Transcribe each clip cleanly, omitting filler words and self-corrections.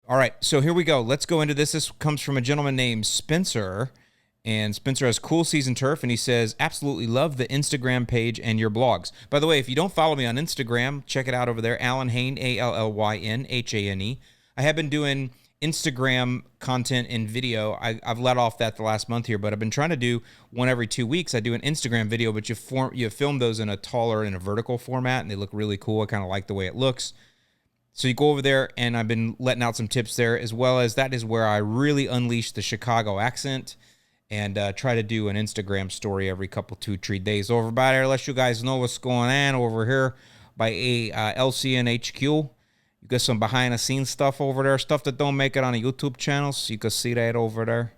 All right, so here we go. Let's go into this. This comes from a gentleman named Spencer, and Spencer has Cool Season Turf, and he says, absolutely love the Instagram page and your blogs. By the way, if you don't follow me on Instagram, check it out over there, Alan Hane, ALLYNHANE. I have been doing Instagram content and video. I've let off that the last month here, but I've been trying to do one every 2 weeks. I do an Instagram video, but you film those in a taller, in a vertical format, and they look really cool. I kind of like the way it looks. So you go over there, and I've been letting out some tips there, as well as that is where I really unleash the Chicago accent and try to do an Instagram story every couple, 2-3 days over by there. Let you guys know what's going on over here by LCNHQ. You got some behind-the-scenes stuff over there, stuff that don't make it on a YouTube channel, so you can see that over there.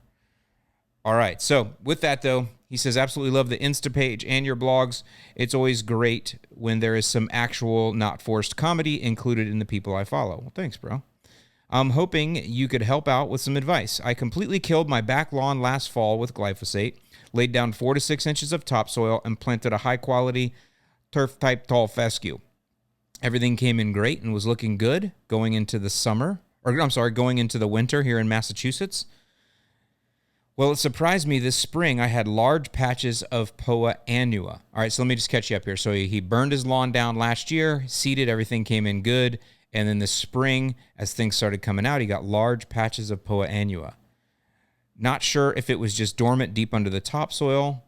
All right, so with that, though, he says, absolutely love the Insta page and your blogs. It's always great when there is some actual, not forced comedy included in the people I follow. Well, thanks, bro. I'm hoping you could help out with some advice. I completely killed my back lawn last fall with glyphosate, laid down 4 to 6 inches of topsoil, and planted a high-quality turf-type tall fescue. Everything came in great and was looking good going into the winter here in Massachusetts. Well, it surprised me this spring. I had large patches of Poa Annua. All right, so let me just catch you up here. So he burned his lawn down last year, seeded, everything came in good. And then this spring, as things started coming out, he got large patches of Poa Annua. Not sure if it was just dormant deep under the topsoil.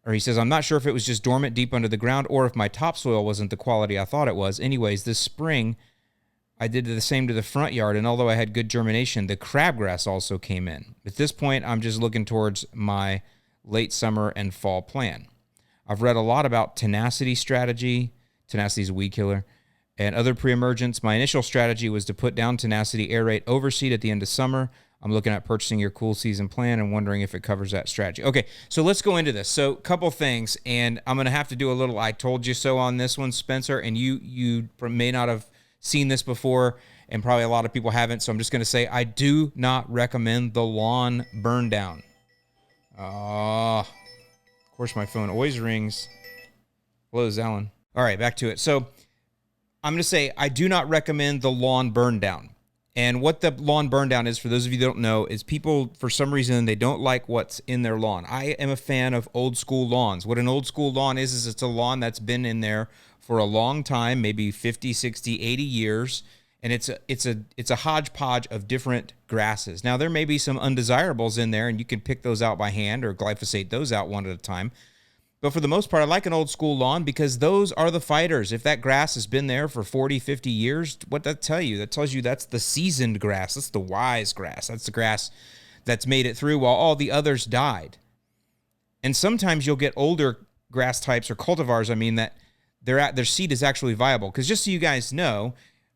Or he says, I'm not sure if it was just dormant deep under the ground or if my topsoil wasn't the quality I thought it was. Anyways, this spring, I did the same to the front yard, and although I had good germination, the crabgrass also came in. At this point, I'm just looking towards my late summer and fall plan. I've read a lot about tenacity strategy. Tenacity is a weed killer. And other pre-emergence. My initial strategy was to put down tenacity, aerate, overseed at the end of summer. I'm looking at purchasing your cool season plan and wondering if it covers that strategy. Okay, so let's go into this. So a couple things, and I'm going to have to do a little I told you so on this one, Spencer, and you may not have seen this before, and probably a lot of people haven't, so I'm just going to say I do not recommend the lawn burn down. Of course, my phone always rings. Hello, Alan. All right, back to it. So I'm going to say I do not recommend the lawn burn down. And what the lawn burn down is, for those of you that don't know, is people, for some reason, they don't like what's in their lawn. I am a fan of old school lawns. What an old school lawn is it's a lawn that's been in there for a long time, maybe 50, 60, 80 years, and it's a hodgepodge of different grasses. Now, there may be some undesirables in there, and you can pick those out by hand or glyphosate those out one at a time. But for the most part, I like an old school lawn because those are the fighters. If that grass has been there for 40, 50 years, what does that tell you? That tells you that's the seasoned grass. That's the wise grass. That's the grass that's made it through while all the others died. And sometimes you'll get older grass types or cultivars, that their seed is actually viable. Because just so you guys know,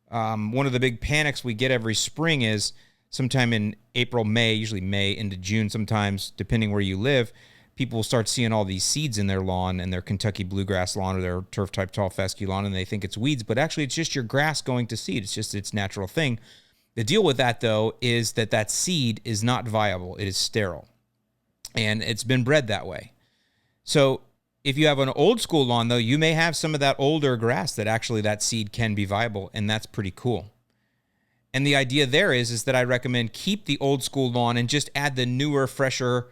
one of the big panics we get every spring is sometime in April, May, usually May into June sometimes, depending where you live, people will start seeing all these seeds in their lawn and their Kentucky bluegrass lawn or their turf-type tall fescue lawn, and they think it's weeds, but actually it's just your grass going to seed. It's just its natural thing. The deal with that, though, is that seed is not viable. It is sterile, and it's been bred that way. So if you have an old school lawn, though, you may have some of that older grass that actually that seed can be viable, and that's pretty cool. And the idea there is that I recommend keep the old school lawn and just add the newer, fresher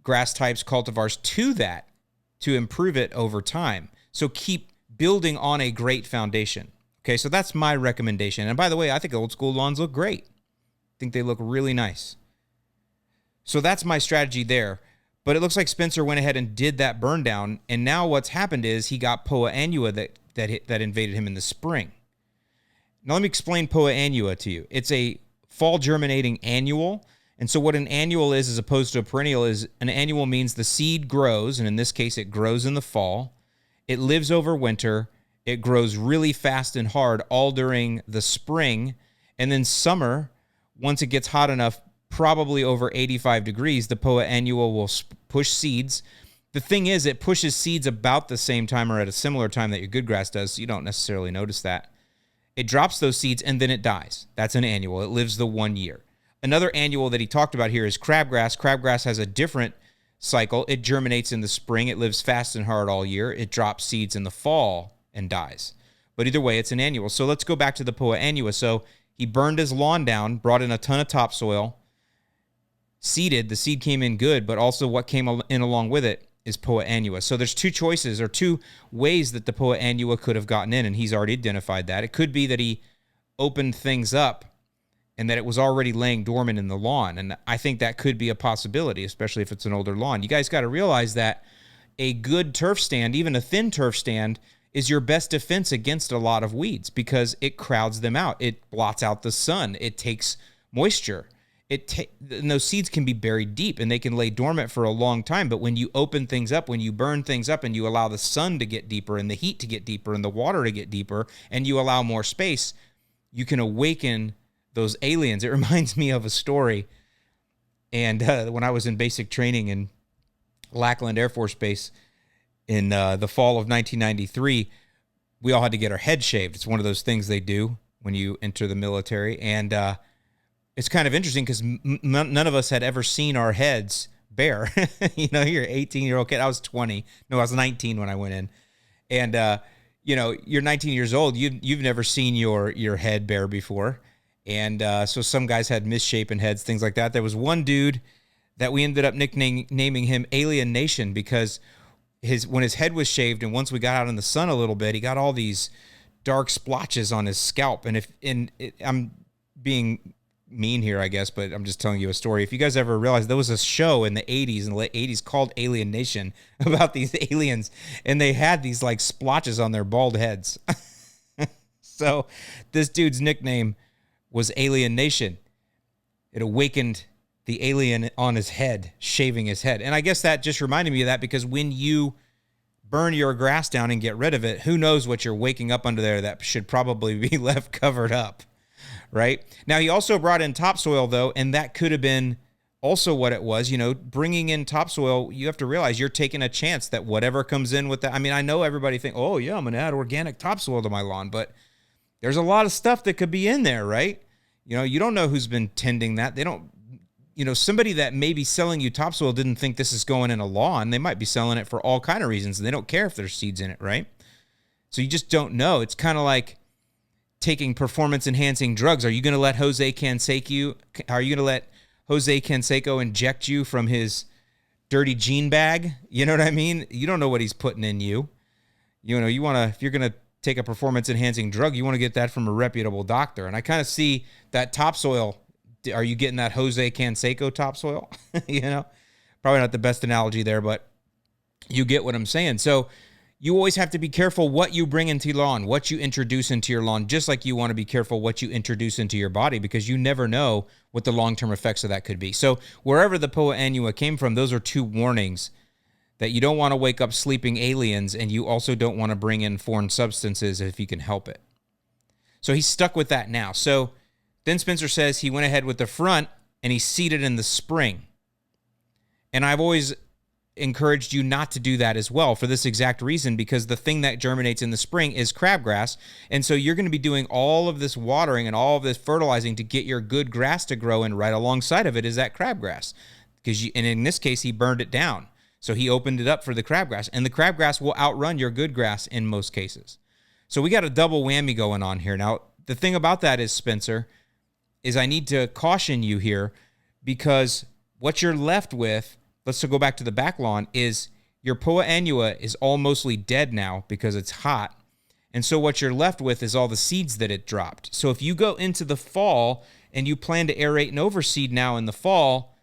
grass types, cultivars to that to improve it over time. So keep building on a great foundation. Okay, so that's my recommendation. And by the way, I think old school lawns look great. I think they look really nice. So that's my strategy there. But it looks like Spencer went ahead and did that burn down, and now what's happened is he got Poa Annua that invaded him in the spring. Now let me explain Poa Annua to you. It's a fall germinating annual. And so what an annual is as opposed to a perennial is an annual means the seed grows, and in this case it grows in the fall. It lives over winter. It grows really fast and hard all during the spring. And then summer, once it gets hot enough, probably over 85 degrees, the Poa Annua will push seeds. The thing is, it pushes seeds about the same time or at a similar time that your good grass does, so you don't necessarily notice that. It drops those seeds, and then it dies. That's an annual. It lives the 1 year. Another annual that he talked about here is crabgrass. Crabgrass has a different cycle. It germinates in the spring. It lives fast and hard all year. It drops seeds in the fall and dies. But either way, it's an annual. So let's go back to the Poa Annua. So He burned his lawn down, brought in a ton of topsoil, seeded. The seed came in good, but also what came in along with it is Poa Annua. So there's two choices or two ways that the Poa Annua could have gotten in, and he's already identified that. It could be that he opened things up and that it was already laying dormant in the lawn, and I think that could be a possibility, especially if it's an older lawn. You guys got to realize that a good turf stand, even a thin turf stand, is your best defense against a lot of weeds because it crowds them out. It blots out the sun. It takes moisture. And those seeds can be buried deep and they can lay dormant for a long time. But when you open things up, when you burn things up and you allow the sun to get deeper and the heat to get deeper and the water to get deeper and you allow more space, you can awaken those aliens. It reminds me of a story. And when I was in basic training in Lackland Air Force Base in the fall of 1993, we all had to get our head shaved. It's one of those things they do when you enter the military. And it's kind of interesting because none of us had ever seen our heads bare. You're an 18-year-old kid. I was 20. No, I was 19 when I went in. And, you're 19 years old. You've never seen your head bare before. And so some guys had misshapen heads, things like that. There was one dude that we ended up naming him Alien Nation because when his head was shaved and once we got out in the sun a little bit, he got all these dark splotches on his scalp. And I'm being mean here, I guess, but I'm just telling you a story. If you guys ever realize there was a show in the 80s, in the late 80s called Alien Nation about these aliens, and they had these like splotches on their bald heads. So this dude's nickname was Alien Nation. It awakened the alien on his head, shaving his head. And I guess that just reminded me of that because when you burn your grass down and get rid of it, who knows what you're waking up under there that should probably be left covered up, right? Now, he also brought in topsoil, though, and that could have been also what it was. Bringing in topsoil, you have to realize you're taking a chance that whatever comes in with that. I mean, I know everybody think, oh, yeah, I'm going to add organic topsoil to my lawn, but there's a lot of stuff that could be in there, right? You don't know who's been tending that. They don't, somebody that may be selling you topsoil didn't think this is going in a lawn. They might be selling it for all kind of reasons, and they don't care if there's seeds in it, right? So you just don't know. It's kind of like taking performance-enhancing drugs. Are you going to let Jose Canseco inject you from his dirty gene bag? You know what I mean? You don't know what he's putting in you. You want to, if you're going to take a performance-enhancing drug, you want to get that from a reputable doctor. And I kind of see that topsoil. Are you getting that Jose Canseco topsoil? Probably not the best analogy there, but you get what I'm saying. So you always have to be careful what you bring into your lawn, what you introduce into your lawn, just like you want to be careful what you introduce into your body because you never know what the long-term effects of that could be. So wherever the Poa Annua came from, those are two warnings that you don't want to wake up sleeping aliens and you also don't want to bring in foreign substances if you can help it. So he's stuck with that now. So then Spencer says he went ahead with the front and he seeded in the spring. And I've always encouraged you not to do that as well for this exact reason, because the thing that germinates in the spring is crabgrass. And so you're going to be doing all of this watering and all of this fertilizing to get your good grass to grow, and right alongside of it is that crabgrass. And in this case, he burned it down. So he opened it up for the crabgrass, and the crabgrass will outrun your good grass in most cases. So we got a double whammy going on here. Now, the thing about that is, Spencer, is I need to caution you here, because what you're left with, let's go back to the back lawn, is your Poa Annua is all mostly dead now because it's hot. And so what you're left with is all the seeds that it dropped. So if you go into the fall and you plan to aerate and overseed now in the fall,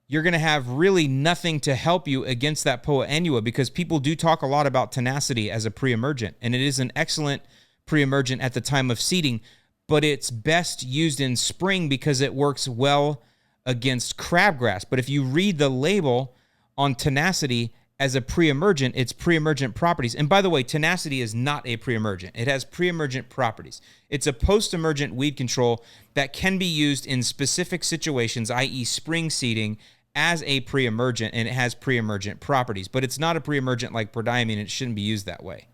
you're going to have really nothing to help you against that Poa Annua, because people do talk a lot about tenacity as a pre-emergent, and it is an excellent pre-emergent at the time of seeding, but it's best used in spring because it works well against crabgrass. But if you read the label on tenacity as a pre-emergent, it's pre-emergent properties. And by the way, tenacity is not a pre-emergent. It has pre-emergent properties. It's a post-emergent weed control that can be used in specific situations, i.e. spring seeding, as a pre-emergent, and it has pre-emergent properties. But it's not a pre-emergent like prodiamine, and it shouldn't be used that way.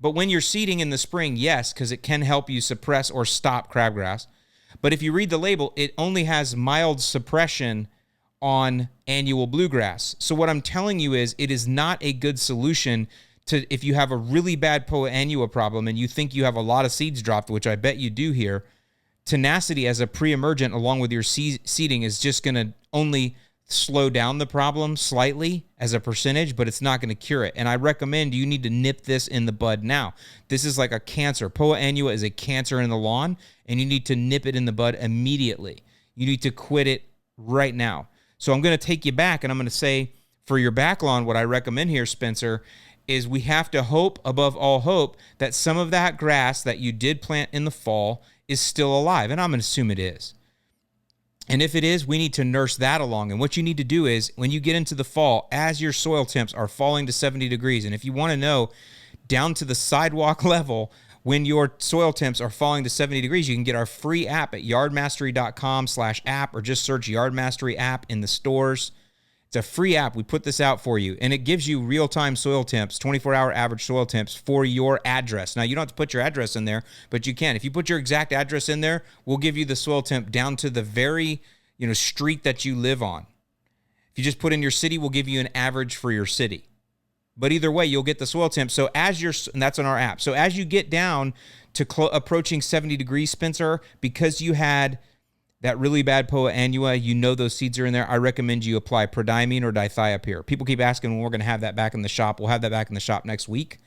But when you're seeding in the spring, yes, because it can help you suppress or stop crabgrass. But if you read the label, it only has mild suppression on annual bluegrass. So what I'm telling you is it is not a good solution to, if you have a really bad Poa Annua problem and you think you have a lot of seeds dropped, which I bet you do here, tenacity as a pre-emergent along with your seeding is just going to only slow down the problem slightly as a percentage, but it's not going to cure it. And I recommend you need to nip this in the bud now. This is like a cancer. Poa annua is a cancer in the lawn, and you need to nip it in the bud immediately. You need to quit it right now. So I'm going to take you back, and I'm going to say for your back lawn, what I recommend here, Spencer, is we have to hope above all hope that some of that grass that you did plant in the fall is still alive. And I'm going to assume it is. And if it is, we need to nurse that along. And what you need to do is when you get into the fall, as your soil temps are falling to 70 degrees, and if you want to know down to the sidewalk level, when your soil temps are falling to 70 degrees, you can get our free app at yardmastery.com/app, or just search Yard Mastery app in the stores. It's a free app. We put this out for you, and it gives you real-time soil temps, 24-hour average soil temps for your address. Now, you don't have to put your address in there, but you can. If you put your exact address in there, we'll give you the soil temp down to the very, street that you live on. If you just put in your city, we'll give you an average for your city. But either way, you'll get the soil temp. So and that's on our app. So as you get down to approaching 70 degrees, Spencer, because you had that really bad Poa annua, those seeds are in there, I recommend you apply prodiamine or dithiopyr. People keep asking when we're going to have that back in the shop. We'll have that back in the shop next week.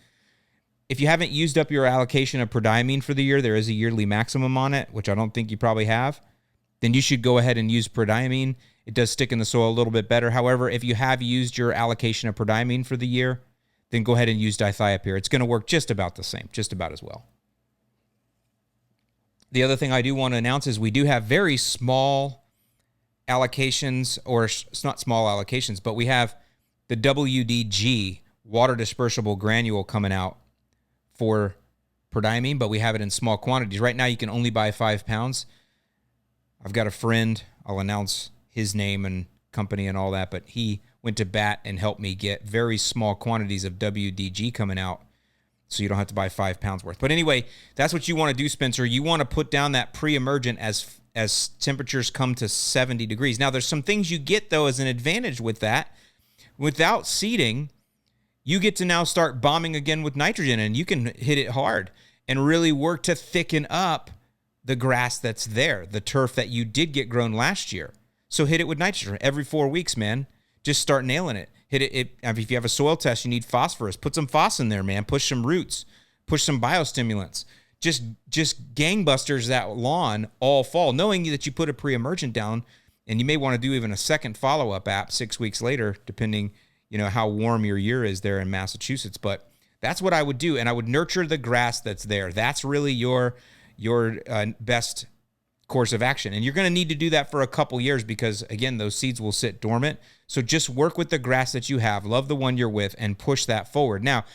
If you haven't used up your allocation of prodiamine for the year, there is a yearly maximum on it, which I don't think you probably have, then you should go ahead and use prodiamine. It does stick in the soil a little bit better. However, if you have used your allocation of prodiamine for the year, then go ahead and use dithiopyr. It's going to work just about the same, just about as well. The other thing I do want to announce is we do have very small allocations, or it's not small allocations, but we have the WDG, water dispersible granule, coming out for prodiamine, but we have it in small quantities. Right now you can only buy 5 pounds. I've got a friend, I'll announce his name and company and all that, but he went to bat and helped me get very small quantities of WDG coming out, so you don't have to buy 5 pounds worth. But anyway, that's what you want to do, Spencer. You want to put down that pre-emergent as temperatures come to 70 degrees. Now, there's some things you get, though, as an advantage with that. Without seeding, you get to now start bombing again with nitrogen, and you can hit it hard and really work to thicken up the grass that's there, the turf that you did get grown last year. So hit it with nitrogen every 4 weeks, man. Just start nailing it. Hit it. If you have a soil test, you need phosphorus. Put some phos in there, man. Push some roots. Push some biostimulants. Just gangbusters that lawn all fall, knowing that you put a pre-emergent down, and you may want to do even a second follow-up app 6 weeks later, depending, how warm your year is there in Massachusetts. But that's what I would do, and I would nurture the grass that's there. That's really your best course of action. And you're going to need to do that for a couple years because, again, those seeds will sit dormant. So just work with the grass that you have, love the one you're with, and push that forward. Now,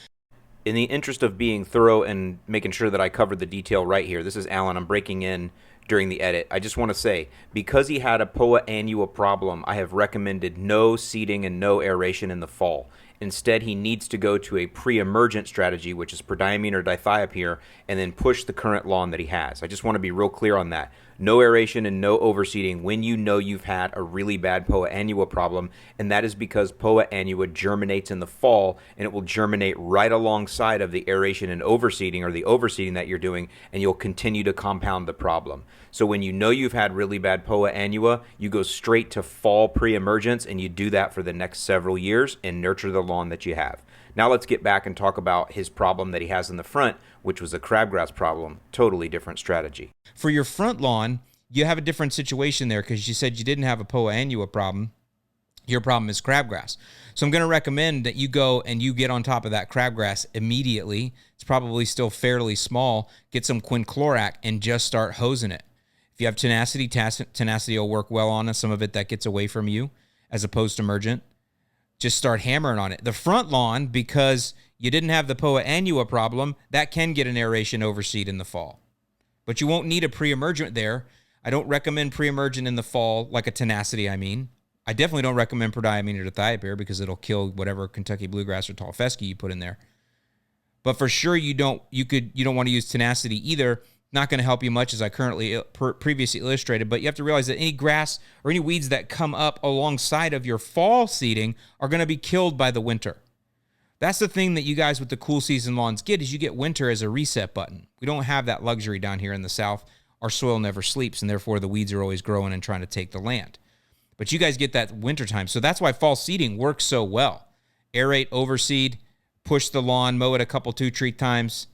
in the interest of being thorough and making sure that I covered the detail right here, this is Alan. I'm breaking in during the edit. I just want to say, because he had a Poa annua problem, I have recommended no seeding and no aeration in the fall. Instead, he needs to go to a pre-emergent strategy, which is prodiamine or dithiopyr, and then push the current lawn that he has. I just want to be real clear on that. No aeration and no overseeding when you know you've had a really bad Poa annua problem, and that is because Poa annua germinates in the fall, and it will germinate right alongside of the aeration and overseeding, or the overseeding that you're doing, and you'll continue to compound the problem. So when you know you've had really bad Poa annua, you go straight to fall pre-emergence, and you do that for the next several years and nurture the lawn that you have. Now let's get back and talk about his problem that he has in the front, which was a crabgrass problem. Totally different strategy. For your front lawn, you have a different situation there because you said you didn't have a Poa annua problem. Your problem is crabgrass. So I'm going to recommend that you go and you get on top of that crabgrass immediately. It's probably still fairly small. Get some quinclorac and just start hosing it. If you have tenacity, tenacity will work well on it. Some of it that gets away from you as opposed to emergent. Just start hammering on it. The front lawn, because you didn't have the Poa annua problem, that can get an aeration overseed in the fall. But you won't need a pre-emergent there. I don't recommend pre-emergent in the fall, like a tenacity, I mean. I definitely don't recommend prodiamine or dithiopyr because it'll kill whatever Kentucky bluegrass or tall fescue you put in there. But for sure, you don't want to use tenacity either. Not going to help you much, as I previously illustrated, but you have to realize that any grass or any weeds that come up alongside of your fall seeding are going to be killed by the winter. That's the thing that you guys with the cool season lawns get, is you get winter as a reset button. We don't have that luxury down here in the South. our soil never sleeps, and therefore the weeds are always growing and trying to take the land. But you guys get that wintertime. So that's why fall seeding works so well. Aerate, overseed, push the lawn, mow it a couple 2-tree times,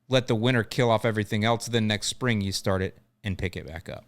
let the winter kill off everything else. Then next spring you start it and pick it back up.